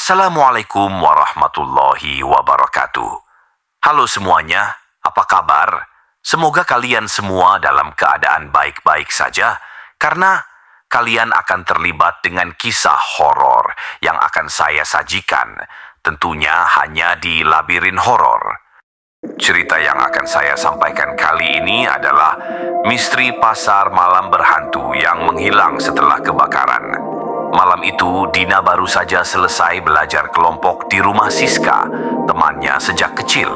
Assalamualaikum warahmatullahi wabarakatuh. Halo semuanya, apa kabar? Semoga kalian semua dalam keadaan baik-baik saja, karena kalian akan terlibat dengan kisah horor yang akan saya sajikan, tentunya hanya di Labirin Horor. Cerita yang akan saya sampaikan kali ini adalah misteri pasar malam berhantu yang menghilang setelah kebakaran. Malam itu, Dina baru saja selesai belajar kelompok di rumah Siska, temannya sejak kecil.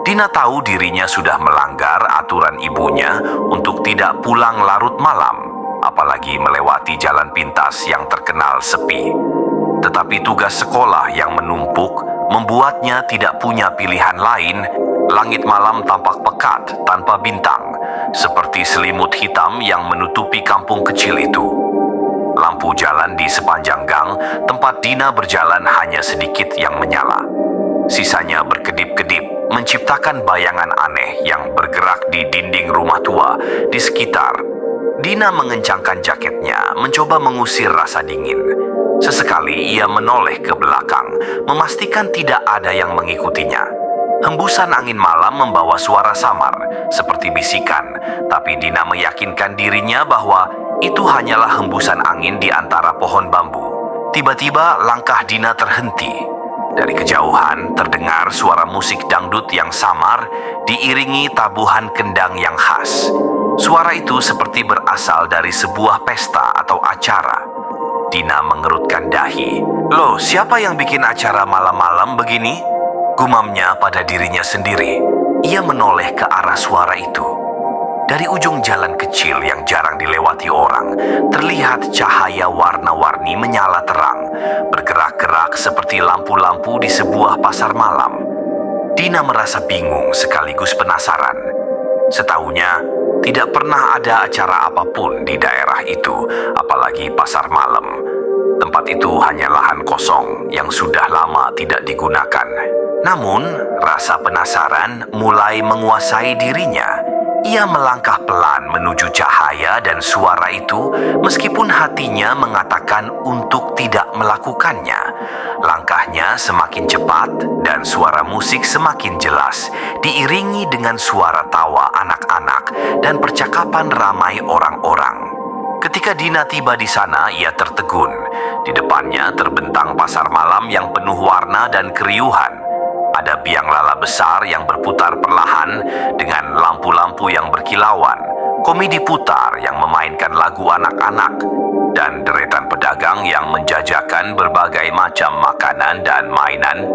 Dina tahu dirinya sudah melanggar aturan ibunya untuk tidak pulang larut malam, apalagi melewati jalan pintas yang terkenal sepi. Tetapi tugas sekolah yang menumpuk membuatnya tidak punya pilihan lain. Langit malam tampak pekat tanpa bintang, seperti selimut hitam yang menutupi kampung kecil itu. Lampu jalan di sepanjang gang tempat Dina berjalan hanya sedikit yang menyala. Sisanya berkedip-kedip, menciptakan bayangan aneh yang bergerak di dinding rumah tua di sekitar. Dina mengencangkan jaketnya, mencoba mengusir rasa dingin. Sesekali ia menoleh ke belakang, memastikan tidak ada yang mengikutinya. Hembusan angin malam membawa suara samar, seperti bisikan, tapi Dina meyakinkan dirinya bahwa itu hanyalah hembusan angin di antara pohon bambu. Tiba-tiba langkah Dina terhenti. Dari kejauhan terdengar suara musik dangdut yang samar, diiringi tabuhan kendang yang khas. Suara itu seperti berasal dari sebuah pesta atau acara. Dina mengerutkan dahi. "Loh, siapa yang bikin acara malam-malam begini?" Gumamnya pada dirinya sendiri. Ia menoleh ke arah suara itu. Dari ujung jalan kecil yang jarang dilewati orang, terlihat cahaya warna-warni menyala terang, bergerak-gerak seperti lampu-lampu di sebuah pasar malam. Dina merasa bingung sekaligus penasaran. Setahunya, tidak pernah ada acara apapun di daerah itu, apalagi pasar malam. Tempat itu hanya lahan kosong yang sudah lama tidak digunakan. Namun, rasa penasaran mulai menguasai dirinya. Ia melangkah pelan menuju cahaya dan suara itu, meskipun hatinya mengatakan untuk tidak melakukannya. Langkahnya semakin cepat dan suara musik semakin jelas, diiringi dengan suara tawa anak-anak dan percakapan ramai orang-orang. Ketika Dina tiba di sana, ia tertegun. Di depannya terbentang pasar malam yang penuh warna dan keriuhan. Ada biang lala besar yang berputar perlahan dengan lampu-lampu yang berkilauan, komedi putar yang memainkan lagu anak-anak, dan deretan pedagang yang menjajakan berbagai macam makanan dan mainan.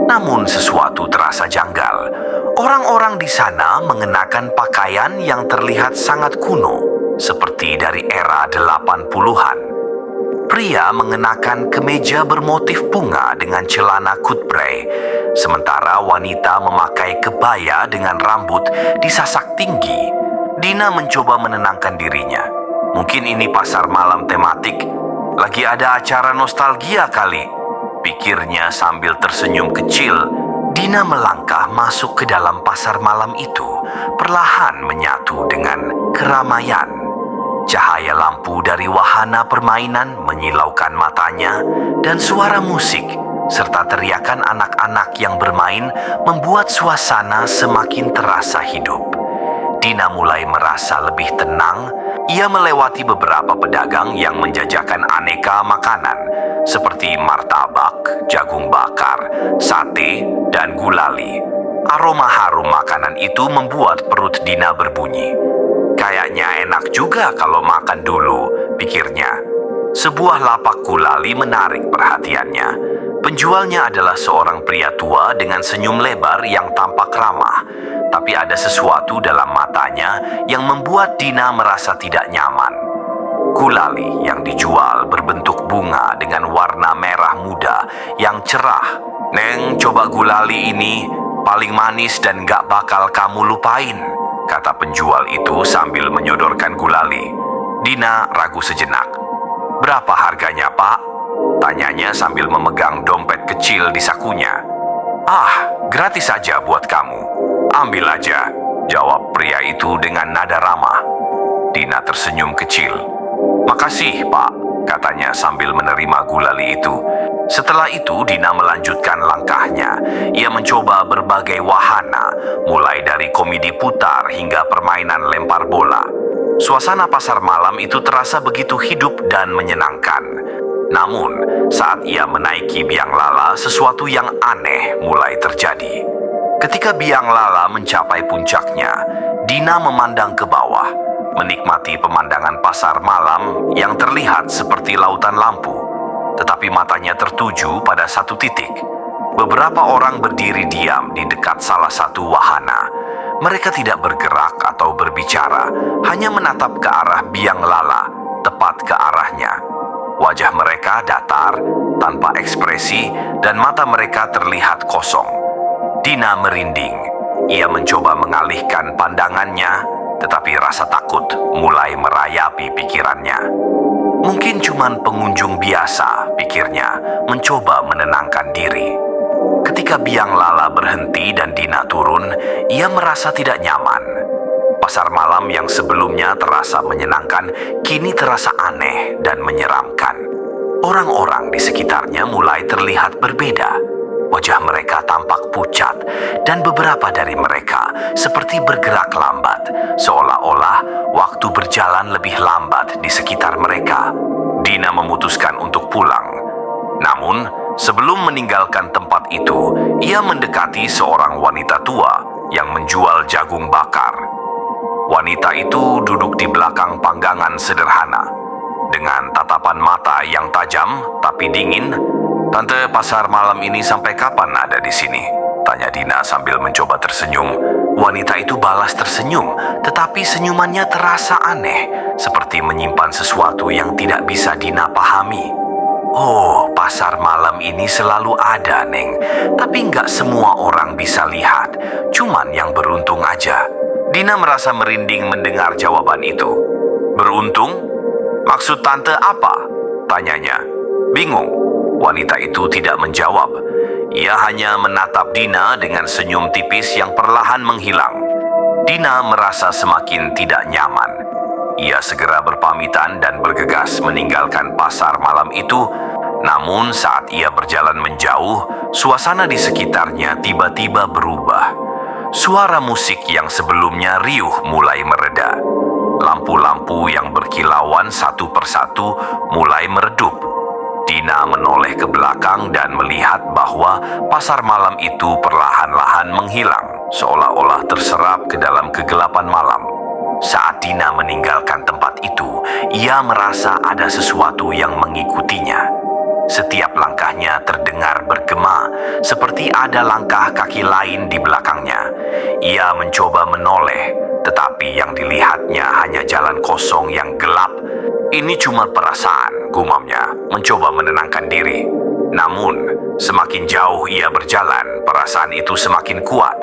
Namun sesuatu terasa janggal. Orang-orang di sana mengenakan pakaian yang terlihat sangat kuno, seperti dari era 80-an. Pria mengenakan kemeja bermotif bunga dengan celana kutbrei, sementara wanita memakai kebaya dengan rambut disasak tinggi. Dina mencoba menenangkan dirinya. Mungkin ini pasar malam tematik. Lagi ada acara nostalgia kali, pikirnya sambil tersenyum kecil. Dina melangkah masuk ke dalam pasar malam itu, perlahan menyatu dengan keramaian. Cahaya lampu dari wahana permainan menyilaukan matanya, dan suara musik serta teriakan anak-anak yang bermain membuat suasana semakin terasa hidup. Dina mulai merasa lebih tenang. Ia melewati beberapa pedagang yang menjajakan aneka makanan seperti martabak, jagung bakar, sate, dan gulali. Aroma harum makanan itu membuat perut Dina berbunyi. Kayaknya enak juga kalau makan dulu, pikirnya. Sebuah lapak gulali menarik perhatiannya. Penjualnya adalah seorang pria tua dengan senyum lebar yang tampak ramah. Tapi ada sesuatu dalam matanya yang membuat Dina merasa tidak nyaman. Gulali yang dijual berbentuk bunga dengan warna merah muda yang cerah. "Neng, coba gulali ini, paling manis dan gak bakal kamu lupain," kata penjual itu sambil menyodorkan gulali. Dina ragu sejenak. "Berapa harganya, Pak?" tanyanya sambil memegang dompet kecil di sakunya. "Ah, gratis saja buat kamu. Ambil aja," jawab pria itu dengan nada ramah. Dina tersenyum kecil. "Makasih, Pak," katanya sambil menerima gulali itu. Setelah itu, Dina melanjutkan langkahnya. Ia mencoba berbagai wahana, mulai dari komedi putar hingga permainan lempar bola. Suasana pasar malam itu terasa begitu hidup dan menyenangkan. Namun, saat ia menaiki biang lala, sesuatu yang aneh mulai terjadi. Ketika biang lala mencapai puncaknya, Dina memandang ke bawah, menikmati pemandangan pasar malam yang terlihat seperti lautan lampu. Tetapi matanya tertuju pada satu titik. Beberapa orang berdiri diam di dekat salah satu wahana. Mereka tidak bergerak atau berbicara, hanya menatap ke arah biang lala, tepat ke arahnya. Wajah mereka datar, tanpa ekspresi, dan mata mereka terlihat kosong. Dina merinding. Ia mencoba mengalihkan pandangannya, tetapi rasa takut mulai merayapi pikirannya. Mungkin cuman pengunjung biasa, pikirnya, mencoba menenangkan diri. Ketika biang lala berhenti dan Dina turun, ia merasa tidak nyaman. Pasar malam yang sebelumnya terasa menyenangkan, kini terasa aneh dan menyeramkan. Orang-orang di sekitarnya mulai terlihat berbeda. Wajah mereka tampak pucat, dan beberapa dari mereka seperti bergerak lambat, seolah-olah waktu berjalan lebih lambat di sekitar mereka. Dina memutuskan untuk pulang. Namun, sebelum meninggalkan tempat itu, ia mendekati seorang wanita tua yang menjual jagung bakar. Wanita itu duduk di belakang panggangan sederhana. Dengan tatapan mata yang tajam tapi dingin, "Tante, pasar malam ini sampai kapan ada di sini?" tanya Dina sambil mencoba tersenyum. Wanita itu balas tersenyum, tetapi senyumannya terasa aneh, seperti menyimpan sesuatu yang tidak bisa Dina pahami. "Oh, pasar malam ini selalu ada, Neng. Tapi nggak semua orang bisa lihat, cuman yang beruntung aja." Dina merasa merinding mendengar jawaban itu. "Beruntung? Maksud tante apa?" tanyanya. Bingung. Wanita itu tidak menjawab. Ia hanya menatap Dina dengan senyum tipis yang perlahan menghilang. Dina merasa semakin tidak nyaman. Ia segera berpamitan dan bergegas meninggalkan pasar malam itu. Namun saat ia berjalan menjauh, suasana di sekitarnya tiba-tiba berubah. Suara musik yang sebelumnya riuh mulai mereda. Lampu-lampu yang berkilauan satu persatu mulai meredup. Dina menoleh ke belakang dan melihat bahwa pasar malam itu perlahan-lahan menghilang, seolah-olah terserap ke dalam kegelapan malam. Saat Dina meninggalkan tempat itu, ia merasa ada sesuatu yang mengikutinya. Setiap langkahnya terdengar bergema, seperti ada langkah kaki lain di belakangnya. Ia mencoba menoleh, tetapi yang dilihatnya hanya jalan kosong yang gelap. "Ini cuma perasaan," gumamnya, mencoba menenangkan diri. Namun, semakin jauh ia berjalan, perasaan itu semakin kuat.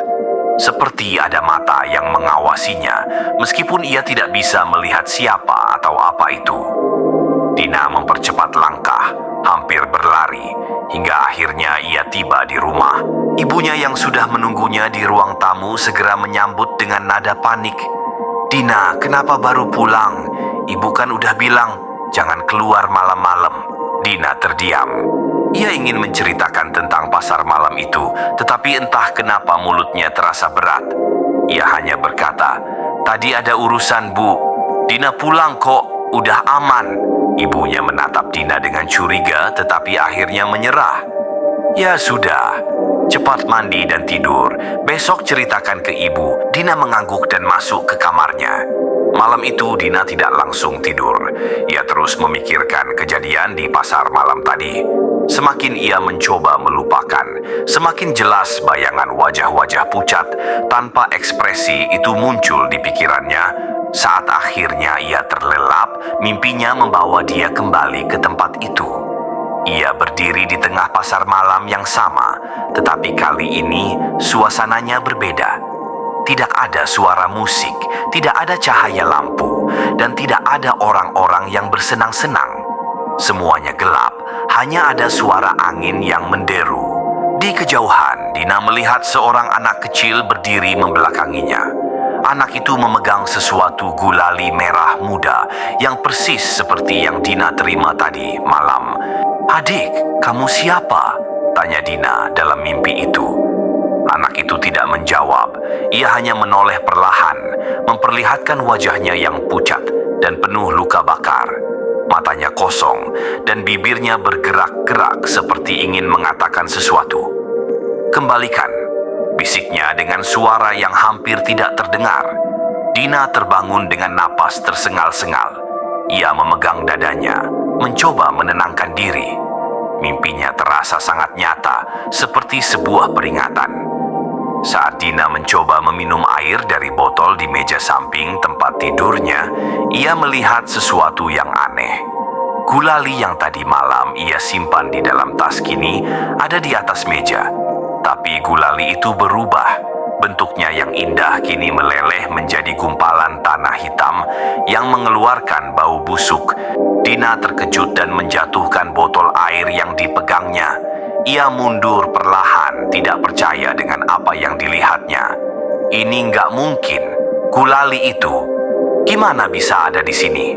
Seperti ada mata yang mengawasinya, meskipun ia tidak bisa melihat siapa atau apa itu. Dina mempercepat langkah, hampir berlari, hingga akhirnya ia tiba di rumah. Ibunya yang sudah menunggunya di ruang tamu segera menyambut dengan nada panik. "Dina, kenapa baru pulang? Ibu kan udah bilang, jangan keluar malam-malam." Dina terdiam. Ia ingin menceritakan tentang pasar malam itu, tetapi entah kenapa mulutnya terasa berat. Ia hanya berkata, "Tadi ada urusan, Bu. Dina pulang kok, udah aman." Ibunya menatap Dina dengan curiga, tetapi akhirnya menyerah. "Ya sudah, cepat mandi dan tidur. Besok ceritakan ke ibu." Dina mengangguk dan masuk ke kamarnya. Malam itu Dina tidak langsung tidur. Ia terus memikirkan kejadian di pasar malam tadi. Semakin ia mencoba melupakan, semakin jelas bayangan wajah-wajah pucat tanpa ekspresi itu muncul di pikirannya. Saat akhirnya ia terlelap, mimpinya membawa dia kembali ke tempat itu. Ia berdiri di tengah pasar malam yang sama, tetapi kali ini suasananya berbeda. Tidak ada suara musik, tidak ada cahaya lampu, dan tidak ada orang-orang yang bersenang-senang. Semuanya gelap, hanya ada suara angin yang menderu. Di kejauhan, Dina melihat seorang anak kecil berdiri membelakanginya. anak itu memegang sesuatu gulali merah muda yang persis seperti yang Dina terima tadi malam. "Adik, kamu siapa?" tanya Dina dalam mimpi itu. Anak itu tidak menjawab. Ia hanya menoleh perlahan, memperlihatkan wajahnya yang pucat dan penuh luka bakar. Matanya kosong dan bibirnya bergerak-gerak seperti ingin mengatakan sesuatu. "Kembalikan," bisiknya dengan suara yang hampir tidak terdengar. Dina terbangun dengan napas tersengal-sengal. Ia memegang dadanya, mencoba menenangkan diri. Mimpinya terasa sangat nyata, seperti sebuah peringatan. Saat Dina mencoba meminum air dari botol di meja samping tempat tidurnya, ia melihat sesuatu yang aneh. Gulali yang tadi malam ia simpan di dalam tas kini ada di atas meja. Tapi gulali itu berubah. Bentuknya yang indah kini meleleh menjadi gumpalan tanah hitam yang mengeluarkan bau busuk. Dina terkejut dan menjatuhkan botol air yang dipegangnya. Ia mundur perlahan, tidak percaya dengan apa yang dilihatnya. Ini nggak mungkin. Gulali itu gimana bisa ada di sini?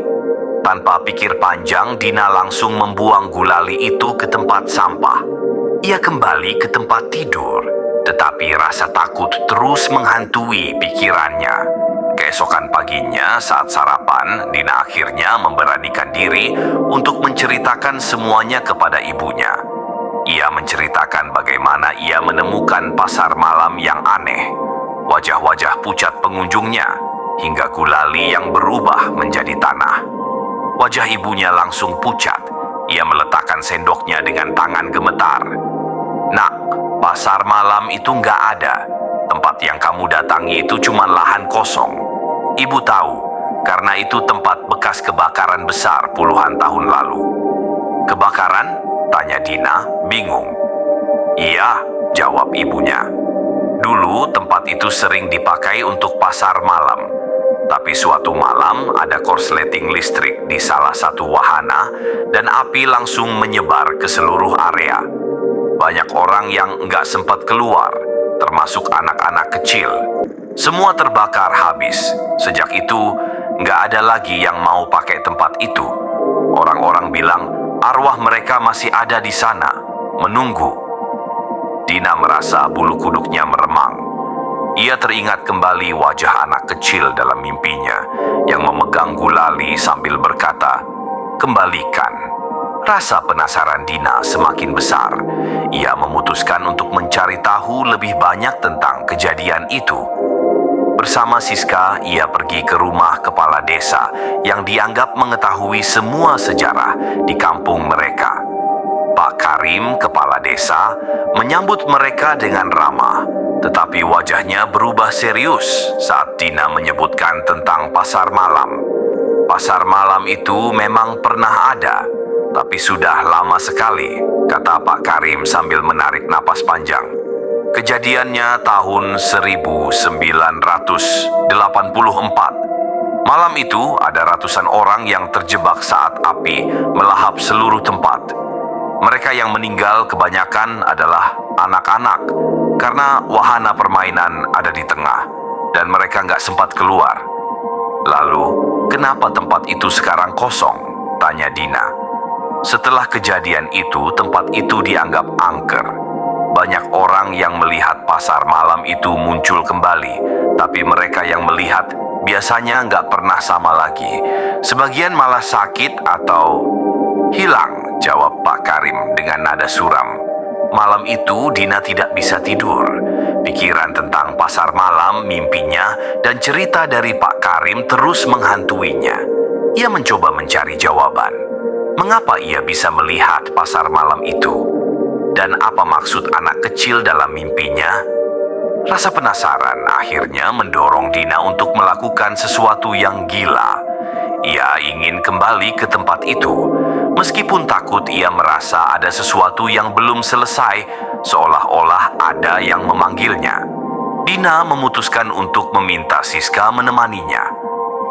Tanpa pikir panjang, Dina langsung membuang gulali itu ke tempat sampah. Ia kembali ke tempat tidur, tetapi rasa takut terus menghantui pikirannya. Keesokan paginya saat sarapan, Dina akhirnya memberanikan diri untuk menceritakan semuanya kepada ibunya. Ia menceritakan bagaimana ia menemukan pasar malam yang aneh, wajah-wajah pucat pengunjungnya, hingga gulali yang berubah menjadi tanah. Wajah ibunya langsung pucat. Ia meletakkan sendoknya dengan tangan gemetar. "Nak, pasar malam itu nggak ada. Tempat yang kamu datangi itu cuma lahan kosong. Ibu tahu, karena itu tempat bekas kebakaran besar puluhan tahun lalu." "Kebakaran?" tanya Dina, bingung. "Iya," jawab ibunya. "Dulu tempat itu sering dipakai untuk pasar malam. Tapi suatu malam ada korsleting listrik di salah satu wahana dan api langsung menyebar ke seluruh area. Banyak orang yang nggak sempat keluar, termasuk anak-anak kecil. Semua terbakar habis. Sejak itu, nggak ada lagi yang mau pakai tempat itu. Orang-orang bilang arwah mereka masih ada di sana, menunggu." Dina merasa bulu kuduknya meremang. Ia teringat kembali wajah anak kecil dalam mimpinya yang memegang gulali sambil berkata, "Kembalikan." Rasa penasaran Dina semakin besar. Ia memutuskan untuk mencari tahu lebih banyak tentang kejadian itu. Bersama Siska, ia pergi ke rumah kepala desa yang dianggap mengetahui semua sejarah di kampung mereka. Pak Karim, kepala desa, menyambut mereka dengan ramah, tetapi wajahnya berubah serius saat Dina menyebutkan tentang pasar malam. "Pasar malam itu memang pernah ada, tapi sudah lama sekali," kata Pak Karim sambil menarik napas panjang. "Kejadiannya tahun 1984. Malam itu ada ratusan orang yang terjebak saat api melahap seluruh tempat. Mereka yang meninggal kebanyakan adalah anak-anak karena wahana permainan ada di tengah dan mereka nggak sempat keluar." "Lalu, kenapa tempat itu sekarang kosong?" tanya Dina. "Setelah kejadian itu, tempat itu dianggap angker. Banyak orang yang melihat pasar malam itu muncul kembali, tapi mereka yang melihat biasanya nggak pernah sama lagi. Sebagian malah sakit atau hilang," jawab Pak Karim dengan nada suram. Malam itu Dina tidak bisa tidur. Pikiran tentang pasar malam, mimpinya, dan cerita dari Pak Karim terus menghantuinya. Ia mencoba mencari jawaban. Mengapa ia bisa melihat pasar malam itu? Dan apa maksud anak kecil dalam mimpinya? Rasa penasaran akhirnya mendorong Dina untuk melakukan sesuatu yang gila. Ia ingin kembali ke tempat itu. Meskipun takut, ia merasa ada sesuatu yang belum selesai, seolah-olah ada yang memanggilnya. Dina memutuskan untuk meminta Siska menemaninya.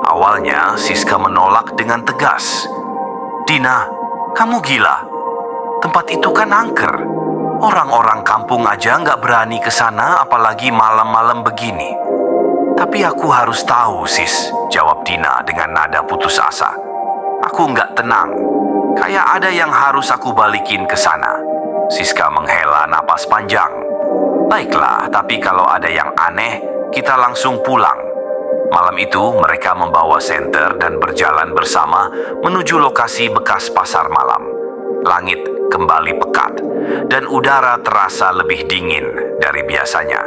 Awalnya, Siska menolak dengan tegas. "Dina, kamu gila. Tempat itu kan angker. Orang-orang kampung aja nggak berani ke sana, apalagi malam-malam begini." Tapi aku harus tahu, sis, jawab Dina dengan nada putus asa. Aku nggak tenang. Kayak ada yang harus aku balikin ke sana. Siska menghela napas panjang. Baiklah, tapi kalau ada yang aneh, kita langsung pulang. Malam itu mereka membawa senter dan berjalan bersama menuju lokasi bekas pasar malam. Langit kembali pekat dan udara terasa lebih dingin dari biasanya.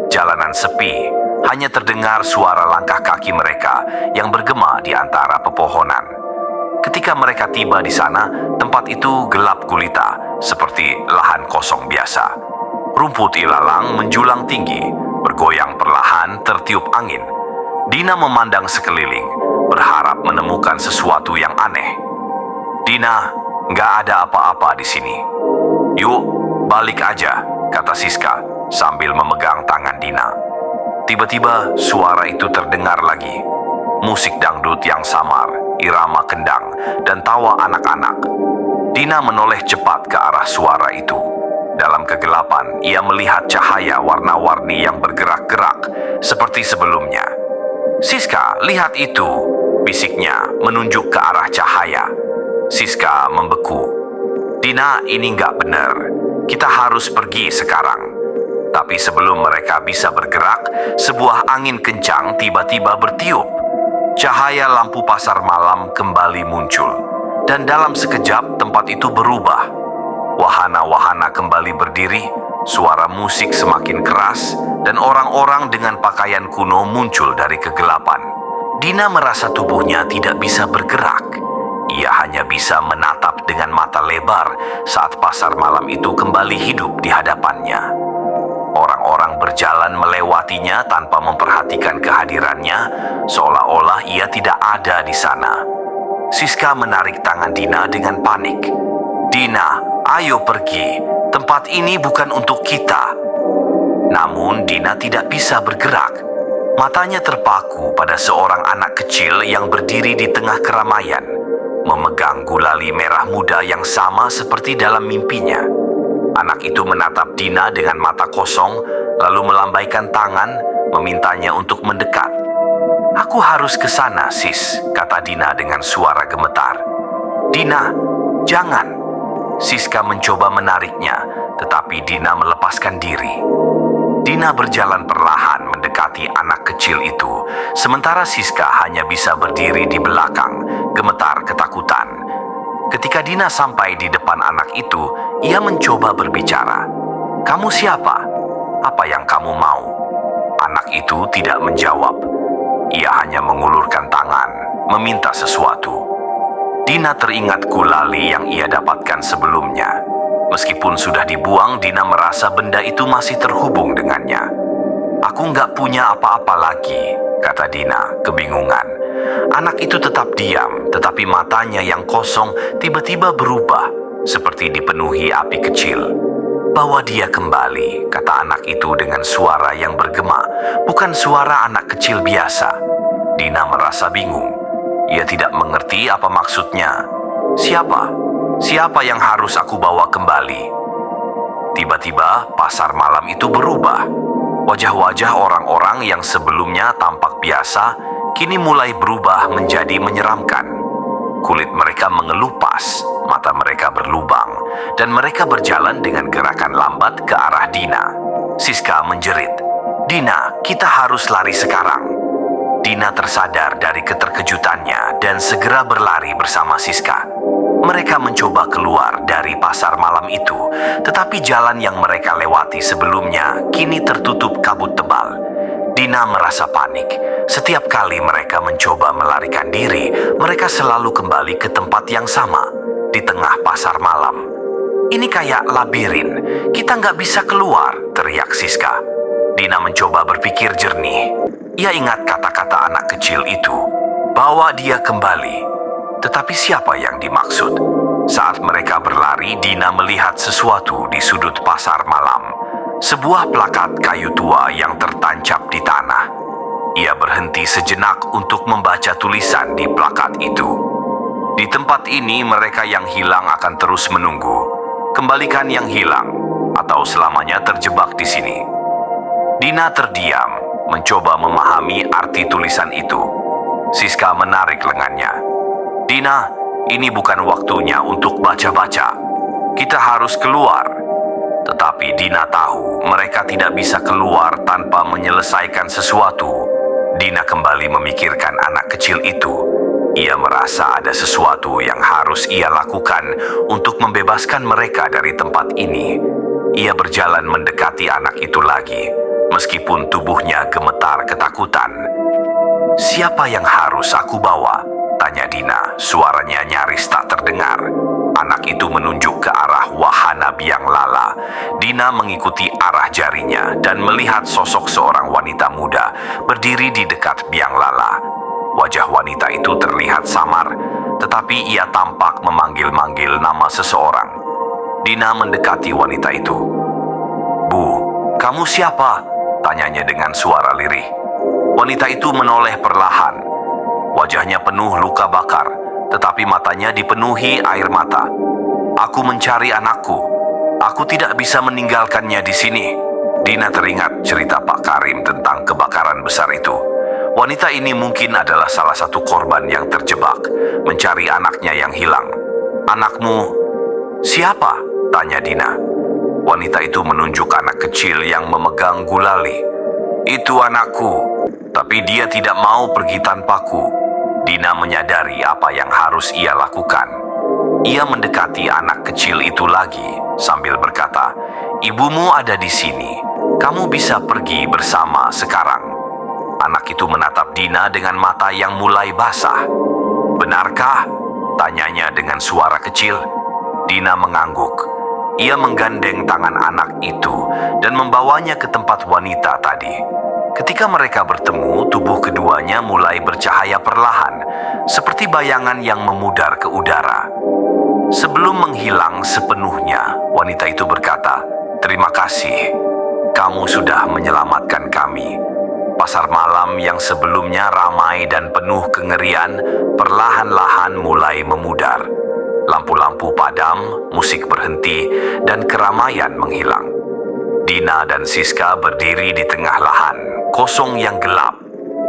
Jalanan sepi, hanya terdengar suara langkah kaki mereka yang bergema di antara pepohonan. Ketika mereka tiba di sana, tempat itu gelap gulita seperti lahan kosong biasa. Rumput ilalang menjulang tinggi, bergoyang perlahan tertiup angin. Dina memandang sekeliling, berharap menemukan sesuatu yang aneh. Dina, nggak ada apa-apa di sini. Yuk, balik aja, kata Siska sambil memegang tangan Dina. Tiba-tiba suara itu terdengar lagi. Musik dangdut yang samar, irama kendang, dan tawa anak-anak. Dina menoleh cepat ke arah suara itu. Dalam kegelapan, ia melihat cahaya warna-warni yang bergerak-gerak seperti sebelumnya. Siska, lihat itu, bisiknya menunjuk ke arah cahaya. Siska membeku. Dina, ini nggak benar. Kita harus pergi sekarang. Tapi sebelum mereka bisa bergerak, sebuah angin kencang tiba-tiba bertiup. Cahaya lampu pasar malam kembali muncul. Dan dalam sekejap tempat itu berubah. Wahana-wahana kembali berdiri, suara musik semakin keras, dan orang-orang dengan pakaian kuno muncul dari kegelapan. Dina merasa tubuhnya tidak bisa bergerak. Ia hanya bisa menatap dengan mata lebar saat pasar malam itu kembali hidup di hadapannya. Orang-orang berjalan melewatinya tanpa memperhatikan kehadirannya, seolah-olah ia tidak ada di sana. Siska menarik tangan Dina dengan panik. Dina, ayo pergi. Tempat ini bukan untuk kita. Namun Dina tidak bisa bergerak. Matanya terpaku pada seorang anak kecil yang berdiri di tengah keramaian, memegang gulali merah muda yang sama seperti dalam mimpinya. Anak itu menatap Dina dengan mata kosong, lalu melambaikan tangan, memintanya untuk mendekat. Aku harus ke sana, sis, kata Dina dengan suara gemetar. Dina, jangan. Siska mencoba menariknya, tetapi Dina melepaskan diri. Dina berjalan perlahan mendekati anak kecil itu, sementara Siska hanya bisa berdiri di belakang, gemetar ketakutan. Ketika Dina sampai di depan anak itu, ia mencoba berbicara. Kamu siapa? Apa yang kamu mau? Anak itu tidak menjawab. Ia hanya mengulurkan tangan, meminta sesuatu. Dina teringat gulali yang ia dapatkan sebelumnya. Meskipun sudah dibuang, Dina merasa benda itu masih terhubung dengannya. Aku nggak punya apa-apa lagi, kata Dina, kebingungan. Anak itu tetap diam, tetapi matanya yang kosong tiba-tiba berubah, seperti dipenuhi api kecil. Bawa dia kembali, kata anak itu dengan suara yang bergema, bukan suara anak kecil biasa. Dina merasa bingung. Ia tidak mengerti apa maksudnya. Siapa yang harus aku bawa kembali? Tiba-tiba pasar malam itu berubah. Wajah-wajah orang-orang yang sebelumnya tampak biasa, kini mulai berubah menjadi menyeramkan. Kulit mereka mengelupas, mata mereka berlubang, dan mereka berjalan dengan gerakan lambat ke arah Dina. Siska menjerit, Dina, kita harus lari sekarang. Dina tersadar dari keterkejutannya dan segera berlari bersama Siska. Mereka mencoba keluar dari pasar malam itu, tetapi jalan yang mereka lewati sebelumnya kini tertutup kabut tebal. Dina merasa panik. Setiap kali mereka mencoba melarikan diri, mereka selalu kembali ke tempat yang sama, di tengah pasar malam. Ini kayak labirin, kita nggak bisa keluar, teriak Siska. Dina mencoba berpikir jernih. Ia ingat kata-kata anak kecil itu, bawa dia kembali. Tetapi siapa yang dimaksud? Saat mereka berlari, Dina melihat sesuatu di sudut pasar malam. Sebuah plakat kayu tua yang tertancap di tanah. Ia berhenti sejenak untuk membaca tulisan di plakat itu. Di tempat ini mereka yang hilang akan terus menunggu. Kembalikan yang hilang, atau selamanya terjebak di sini. Dina terdiam. mencoba memahami arti tulisan itu. Siska menarik lengannya. "Dina, ini bukan waktunya untuk baca-baca. Kita harus keluar." Tetapi Dina tahu mereka tidak bisa keluar tanpa menyelesaikan sesuatu. Dina kembali memikirkan anak kecil itu. Ia merasa ada sesuatu yang harus ia lakukan untuk membebaskan mereka dari tempat ini. Ia berjalan mendekati anak itu lagi, meskipun tubuhnya gemetar ketakutan. "Siapa yang harus aku bawa?" tanya Dina. Suaranya nyaris tak terdengar. Anak itu menunjuk ke arah wahana biang lala. Dina mengikuti arah jarinya dan melihat sosok seorang wanita muda berdiri di dekat biang lala. Wajah wanita itu terlihat samar, tetapi ia tampak memanggil-manggil nama seseorang. Dina mendekati wanita itu. "Bu, kamu siapa?" tanyanya dengan suara lirih. Wanita itu menoleh perlahan. Wajahnya penuh luka bakar, tetapi matanya dipenuhi air mata. "Aku mencari anakku. Aku tidak bisa meninggalkannya di sini." Dina teringat cerita Pak Karim tentang kebakaran besar itu. Wanita ini mungkin adalah salah satu korban yang terjebak, mencari anaknya yang hilang. "Anakmu siapa?" tanya Dina. Wanita itu menunjuk anak kecil yang memegang gulali. "Itu anakku, tapi dia tidak mau pergi tanpaku." Dina menyadari apa yang harus ia lakukan. Ia mendekati anak kecil itu lagi sambil berkata, "Ibumu ada di sini. Kamu bisa pergi bersama sekarang." Anak itu menatap Dina dengan mata yang mulai basah. "Benarkah?" tanyanya dengan suara kecil. Dina mengangguk. Ia menggandeng tangan anak itu dan membawanya ke tempat wanita tadi. Ketika mereka bertemu, tubuh keduanya mulai bercahaya perlahan, seperti bayangan yang memudar ke udara. Sebelum menghilang sepenuhnya, wanita itu berkata, "Terima kasih, kamu sudah menyelamatkan kami." Pasar malam yang sebelumnya ramai dan penuh kengerian, perlahan-lahan mulai memudar. Lampu-lampu padam, musik berhenti, dan keramaian menghilang. Dina dan Siska berdiri di tengah lahan kosong yang gelap,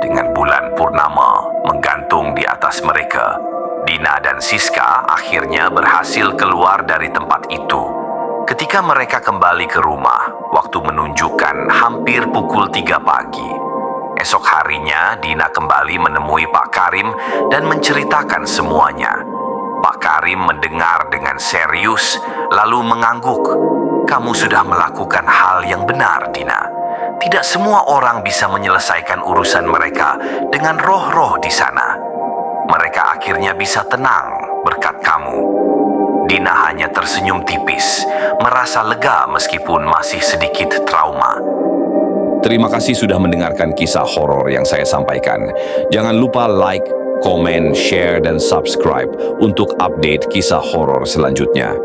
dengan bulan purnama menggantung di atas mereka. Dina dan Siska akhirnya berhasil keluar dari tempat itu. Ketika mereka kembali ke rumah, waktu menunjukkan hampir pukul 3 pagi. Esok harinya, Dina kembali menemui Pak Karim dan menceritakan semuanya. Pak Karim mendengar dengan serius, lalu mengangguk. "Kamu sudah melakukan hal yang benar, Dina. Tidak semua orang bisa menyelesaikan urusan mereka dengan roh-roh di sana. Mereka akhirnya bisa tenang berkat kamu." Dina hanya tersenyum tipis, merasa lega meskipun masih sedikit trauma. Terima kasih sudah mendengarkan kisah horor yang saya sampaikan. Jangan lupa like, komen, share, dan subscribe untuk update kisah horor selanjutnya.